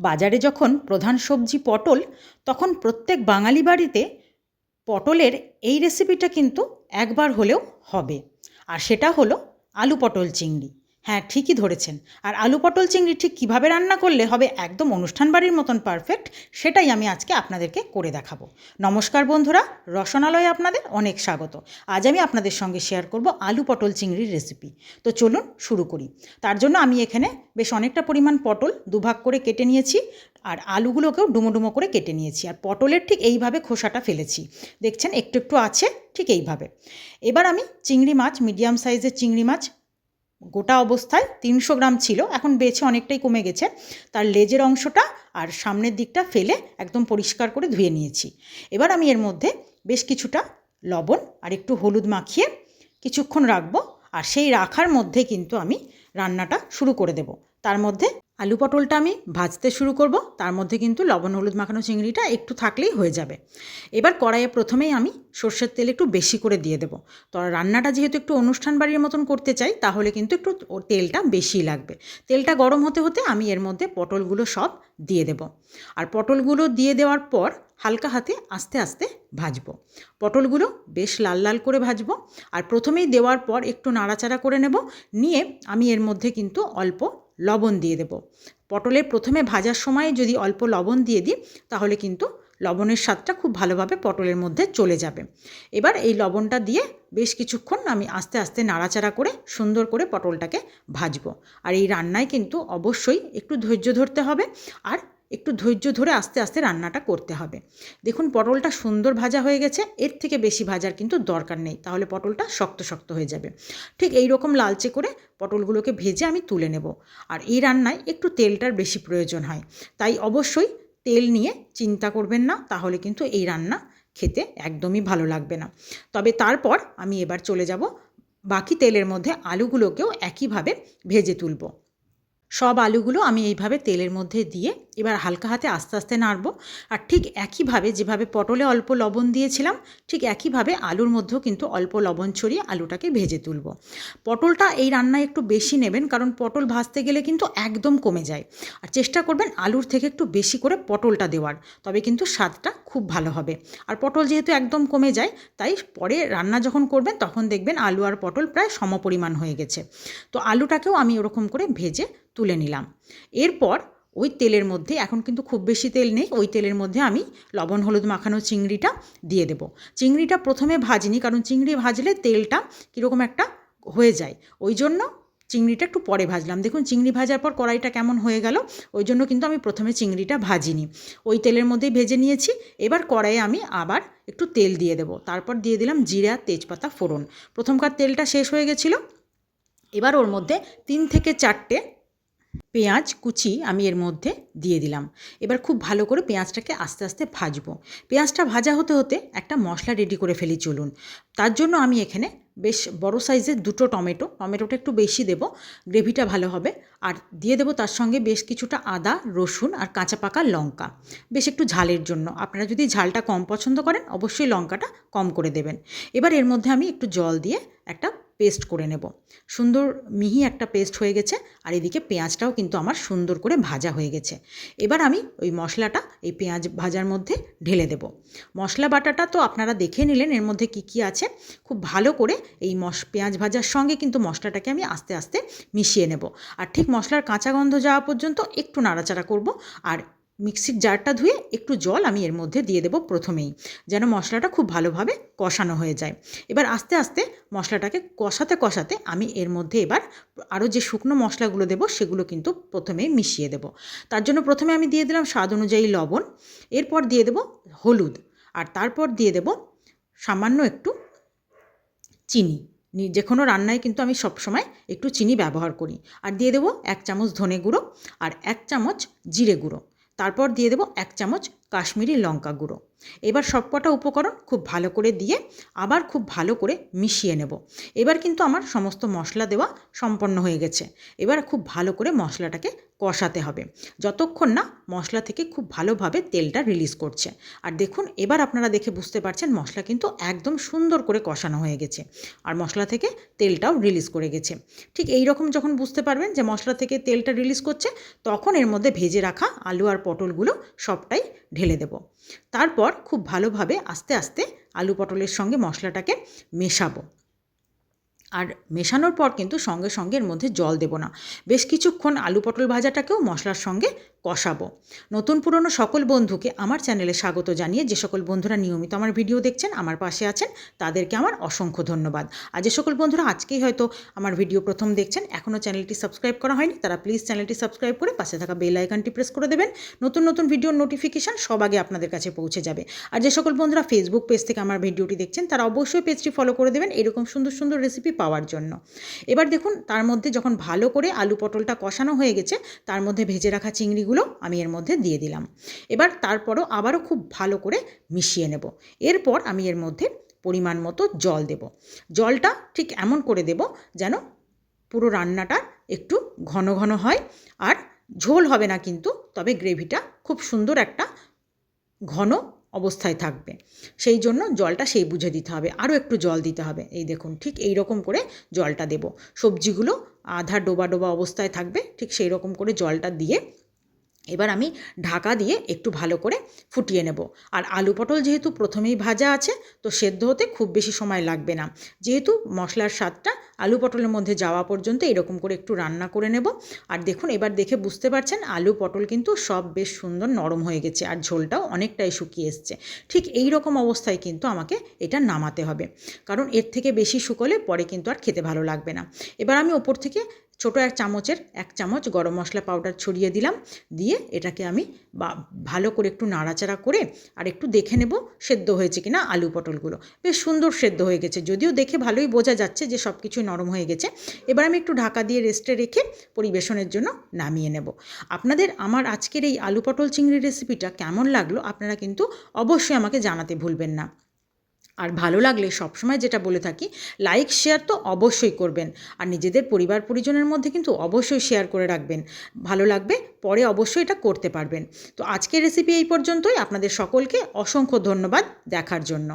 বাজারে যখন প্রধান সবজি পটল, তখন প্রত্যেক বাঙালি বাড়িতে পটলের এই রেসিপিটা কিন্তু একবার হলেও হবে। আর সেটা হলো আলু পটল চিংড়ি। হ্যাঁ, ঠিকই ধরেছেন। আর আলু পটল চিংড়ি ঠিক কীভাবে রান্না করলে হবে একদম অনুষ্ঠান বাড়ির মতন পারফেক্ট, সেটাই আমি আজকে আপনাদেরকে করে দেখাবো। নমস্কার বন্ধুরা, রসনালয়ে আপনাদের অনেক স্বাগত। আজ আমি আপনাদের সঙ্গে শেয়ার করব আলু পটল চিংড়ির রেসিপি। তো চলুন শুরু করি। তার জন্য আমি এখানে বেশ অনেকটা পরিমাণ পটল দুভাগ করে কেটে নিয়েছি, আর আলুগুলোকেও ডুমো ডুমো করে কেটে নিয়েছি। আর পটলের ঠিক এইভাবে খোসাটা ফেলেছি, দেখছেন একটু একটু আছে, ঠিক এইভাবে। এবার আমি চিংড়ি মাছ, মিডিয়াম সাইজের চিংড়ি মাছ, গোটা অবস্থায় 300 গ্রাম ছিল, এখন বেছে অনেকটাই কমে গেছে। তার লেজের অংশটা আর সামনের দিকটা ফেলে একদম পরিষ্কার করে ধুয়ে নিয়েছি। এবার আমি এর মধ্যে বেশ কিছুটা লবণ আর একটু হলুদ মাখিয়ে কিছুক্ষণ রাখবো। আর সেই রাখার মধ্যে কিন্তু আমি রান্নাটা শুরু করে দেব। তার মধ্যে আলু পটলটা আমি ভাজতে শুরু করব, তার মধ্যে কিন্তু লবণ হলুদ মাখানো চিংড়িটা একটু থাকলেই হয়ে যাবে। এবার কড়াইয়ে প্রথমেই আমি সর্ষের তেল একটু বেশি করে দিয়ে দেবো। তো রান্নাটা যেহেতু একটু অনুষ্ঠান বাড়ির মতন করতে চাই, তাহলে কিন্তু একটু তেলটা বেশি লাগবে। তেলটা গরম হতে হতে আমি এর মধ্যে পটলগুলো সব দিয়ে দেব। আর পটলগুলো দিয়ে দেওয়ার পর হালকা হাতে আস্তে আস্তে ভাজবো। পটলগুলো বেশ লাল লাল করে ভাজবো। আর প্রথমেই দেওয়ার পর একটু নাড়াচাড়া করে নেব, নিয়ে আমি এর মধ্যে কিন্তু অল্প লবণ দিয়ে দেব। পটলের প্রথমে ভাজার সময় যদি অল্প লবণ দিয়ে দিই, তাহলে কিন্তু লবণের স্বাদটা খুব ভালোভাবে পটলের মধ্যে চলে যাবে। এবার এই লবণটা দিয়ে বেশ কিছুক্ষণ আমি আস্তে আস্তে নাড়াচাড়া করে সুন্দর করে পটলটাকে ভাজবো। আর এই রান্নায় কিন্তু অবশ্যই একটু ধৈর্য ধরতে হবে, আর একটু ধৈর্য ধরে আস্তে আস্তে রান্নাটা করতে হবে। দেখুন পটলটা সুন্দর ভাজা হয়ে গেছে, এর থেকে বেশি ভাজার কিন্তু দরকার নেই, তাহলে পটলটা শক্ত শক্ত হয়ে যাবে। ঠিক এই রকম লালচে করে পটলগুলোকে ভেজে আমি তুলে নেব। আর এই রান্নায় একটু তেলটার বেশি প্রয়োজন হয়, তাই অবশ্যই তেল নিয়ে চিন্তা করবেন না, তাহলে কিন্তু এই রান্না খেতে একদমই ভালো লাগবে না। তবে তারপর আমি এবার চলে যাব বাকি তেলের মধ্যে আলুগুলোকেও একইভাবে ভেজে তুলব। সব আলুগুলো আমি এইভাবে তেলের মধ্যে দিয়ে এবার হালকা হাতে আস্তে আস্তে নাড়ব। আর ঠিক একইভাবে যেভাবে পটলে অল্প লবণ দিয়েছিলাম, ঠিক একইভাবে আলুর মধ্যেও কিন্তু অল্প লবণ ছড়িয়ে আলুটাকে ভেজে তুলব। পটলটা এই রান্নায় একটু বেশি নেবেন, কারণ পটল ভাজতে গেলে কিন্তু একদম কমে যায়। আর চেষ্টা করবেন আলুর থেকে একটু বেশি করে পটলটা দেওয়ার, তবে কিন্তু স্বাদটা খুব ভালো হবে। আর পটল যেহেতু একদম কমে যায়, তাই পরে রান্না যখন করবেন তখন দেখবেন আলু আর পটল প্রায় সমপরিমাণ হয়ে গেছে। তো আলুটাকেও আমি ওরকম করে ভেজে তুলে নিলাম। এরপর ওই তেলের মধ্যে, এখন কিন্তু খুব বেশি তেল নেই, ওই তেলের মধ্যে আমি লবণ হলুদ মাখানো চিংড়িটা দিয়ে দেব। চিংড়িটা প্রথমে ভাজিনি, কারণ চিংড়ি ভাজলে তেলটা কীরকম একটা হয়ে যায়, ওই জন্য চিংড়িটা একটু পরে ভাজলাম। দেখুন চিংড়ি ভাজার পর কড়াইটা কেমন হয়ে গেল, ওই জন্য কিন্তু আমি প্রথমে চিংড়িটা ভাজিনি, ওই তেলের মধ্যেই ভেজে নিয়েছি। এবার কড়াইয়ে আমি আবার একটু তেল দিয়ে দেব, তারপর দিয়ে দিলাম জিরে আর তেজপাতা ফোড়ন। প্রথমকার তেলটা শেষ হয়ে গেছিলো। এবার ওর মধ্যে 3 থেকে 4টে পেঁয়াজ কুচি আমি এর মধ্যে দিয়ে দিলাম। এবার খুব ভালো করে পেঁয়াজটাকে আস্তে আস্তে ভাজবো। পেঁয়াজটা ভাজা হতে হতে একটা মশলা রেডি করে ফেলি চলুন। তার জন্য আমি এখানে বেশ বড় সাইজের 2টো টমেটোটা একটু বেশি দেব, গ্রেভিটা ভালো হবে। আর দিয়ে দেবো তার সঙ্গে বেশ কিছুটা আদা রসুন আর কাঁচা পাকা লঙ্কা, বেশ একটু ঝালের জন্য। আপনারা যদি ঝালটা কম পছন্দ করেন, অবশ্যই লঙ্কাটা কম করে দেবেন। এবার এর মধ্যে আমি একটু জল দিয়ে একটা পেস্ট করে নেব। সুন্দর মিহি একটা পেস্ট হয়ে গেছে। আর এদিকে পেঁয়াজটাও কিন্তু আমার সুন্দর করে ভাজা হয়ে গেছে। এবার আমি ওই মশলাটা এই পেঁয়াজ ভাজার মধ্যে ঢেলে দেব। মশলা বাটাটা তো আপনারা দেখে নিলেন এর মধ্যে কি কি আছে। খুব ভালো করে এই পেঁয়াজ ভাজার সঙ্গে কিন্তু মশলাটাকে আমি আস্তে আস্তে মিশিয়ে নেব। আর ঠিক মশলার কাঁচা গন্ধ যাওয়া পর্যন্ত একটু নাড়াচাড়া করব। আর মিক্সির জারটা ধুয়ে একটু জল আমি এর মধ্যে দিয়ে দেব প্রথমেই, যেন মশলাটা খুব ভালোভাবে কষানো হয়ে যায়। এবার আস্তে আস্তে মশলাটাকে কষাতে কষাতে আমি এর মধ্যে এবার আরও যে শুকনো মশলাগুলো দেব, সেগুলো কিন্তু প্রথমেই মিশিয়ে দেব। তার জন্য প্রথমে আমি দিয়ে দিলাম স্বাদ অনুযায়ী লবণ, এরপর দিয়ে দেব হলুদ, আর তারপর দিয়ে দেব সামান্য একটু চিনি। যে কোনো রান্নায় কিন্তু আমি সবসময় একটু চিনি ব্যবহার করি। আর দিয়ে দেব 1 চামচ ধনে গুঁড়ো আর 1 চামচ জিরে গুঁড়ো। তারপর দিয়ে দেব 1 চামচ কাশ্মীরি লঙ্কা গুঁড়ো। এবার সবকটা উপকরণ খুব ভালো করে দিয়ে আবার খুব ভালো করে মিশিয়ে নেব। এবার কিন্তু আমার সমস্ত মশলা দেওয়া সম্পন্ন হয়ে গেছে। এবার খুব ভালো করে মশলাটাকে কষাতে হবে যতক্ষণ না মশলা থেকে খুব ভালোভাবে তেলটা রিলিজ করছে। আর দেখুন এবার আপনারা দেখে বুঝতে পারছেন মশলা কিন্তু একদম সুন্দর করে কষানো হয়ে গেছে আর মশলা থেকে তেলটাও রিলিজ করে গেছে। ঠিক এই রকম যখন বুঝতে পারবেন যে মশলা থেকে তেলটা রিলিজ করছে, তখন এর মধ্যে ভেজে রাখা আলু আর পটলগুলো সবটাই ঢেলে দেব। তারপর খুব ভালোভাবে আস্তে আস্তে আলু পটলের সঙ্গে মশলাটাকে মেশাবো। আর মেশানোর পর কিন্তু সঙ্গে সঙ্গে এর মধ্যে জল দেব না। বেশ কিছুক্ষণ আলু পটল ভাজাটাকেও মশলার সঙ্গে কষাবো। নতুন পুরনো সকল বন্ধুকে আমার চ্যানেলে স্বাগত জানিয়ে যে সকল বন্ধুরা নিয়মিত আমার ভিডিও দেখছেন, আমার পাশে আছেন, তাদেরকে আমার অসংখ্য ধন্যবাদ। আর যে সকল বন্ধুরা আজকেই হয়তো আমার ভিডিও প্রথম দেখছেন, এখনও চ্যানেলটি সাবস্ক্রাইব করা হয়নি, তারা প্লিজ চ্যানেলটি সাবস্ক্রাইব করে পাশে থাকা বেল আইকনটি প্রেস করে দেবেন। নতুন নতুন ভিডিওর নোটিফিকেশান সব আগে আপনাদের কাছে পৌঁছে যাবে। আর যে সকল বন্ধুরা ফেসবুক পেজ থেকে আমার ভিডিওটি দেখছেন, তারা অবশ্যই পেজটি ফলো করে দেবেন এরকম সুন্দর সুন্দর রেসিপি পাওয়ার জন্য। এবার দেখুন তার মধ্যে যখন ভালো করে আলু পটলটা কষানো হয়ে গেছে, তার মধ্যে ভেজে রাখা চিংড়িগুলো আমি এর মধ্যে দিয়ে দিলাম। এবার তারপরও আবারও খুব ভালো করে মিশিয়ে নেব। এরপর আমি এর মধ্যে পরিমাণ মতো জল দেব। জলটা ঠিক এমন করে দেব যেন পুরো রান্নাটা একটু ঘন ঘন হয়, আর ঝোল হবে না কিন্তু, তবে গ্রেভিটা খুব সুন্দর একটা ঘন অবস্থায় থাকবে। সেই জন্য জলটা সেই বুঝে দিতে হবে, আরও একটু জল দিতে হবে। এই দেখুন ঠিক এই রকম করে জলটা দেব। সবজিগুলো আধা ডোবা ডোবা অবস্থায় থাকবে, ঠিক সেই রকম করে জলটা দিয়ে এবার আমি ঢাকা দিয়ে একটু ভালো করে ফুটিয়ে নেব। আর আলু পটল যেহেতু প্রথমেই ভাজা আছে, তো সেদ্ধ হতে খুব বেশি সময় লাগবে না। যেহেতু মশলার স্বাদটা আলু পটলের মধ্যে যাওয়া পর্যন্ত এরকম করে একটু রান্না করে নেব। আর দেখুন এবার দেখে বুঝতে পারছেন আলু পটল কিন্তু সব বেশ সুন্দর নরম হয়ে গেছে আর ঝোলটাও অনেকটাই শুকিয়ে এসছে। ঠিক এই রকম অবস্থায় কিন্তু আমাকে এটা নামাতে হবে, কারণ এর থেকে বেশি শুকোলে পরে কিন্তু আর খেতে ভালো লাগবে না। এবার আমি ওপর থেকে ছোটো এক চামচ গরম মশলা পাউডার ছড়িয়ে দিলাম। দিয়ে এটাকে আমি ভালো করে একটু নাড়াচাড়া করে আর একটু দেখে নেব সেদ্ধ হয়েছে কিনা আলু পটলগুলো। বেশ সুন্দর সেদ্ধ হয়ে গেছে, যদিও দেখে ভালোই বোঝা যাচ্ছে যে সব কিছুই নরম হয়ে গেছে। এবার আমি একটু ঢাকা দিয়ে রেস্টে রেখে পরিবেশনের জন্য নামিয়ে নেব। আপনাদের আমার আজকের এই আলু পটল চিংড়ি রেসিপিটা কেমন লাগলো আপনারা কিন্তু অবশ্যই আমাকে জানাতে ভুলবেন না। আর ভালো লাগলে সবসময় যেটা বলে থাকি, লাইক শেয়ার তো অবশ্যই করবেন, আর নিজেদের পরিবার পরিজনের মধ্যে কিন্তু অবশ্যই শেয়ার করে রাখবেন। ভালো লাগবে পরে অবশ্যই এটা করতে পারবেন। তো আজকের রেসিপি এই পর্যন্তই। আপনাদের সকলকে অসংখ্য ধন্যবাদ দেখার জন্য।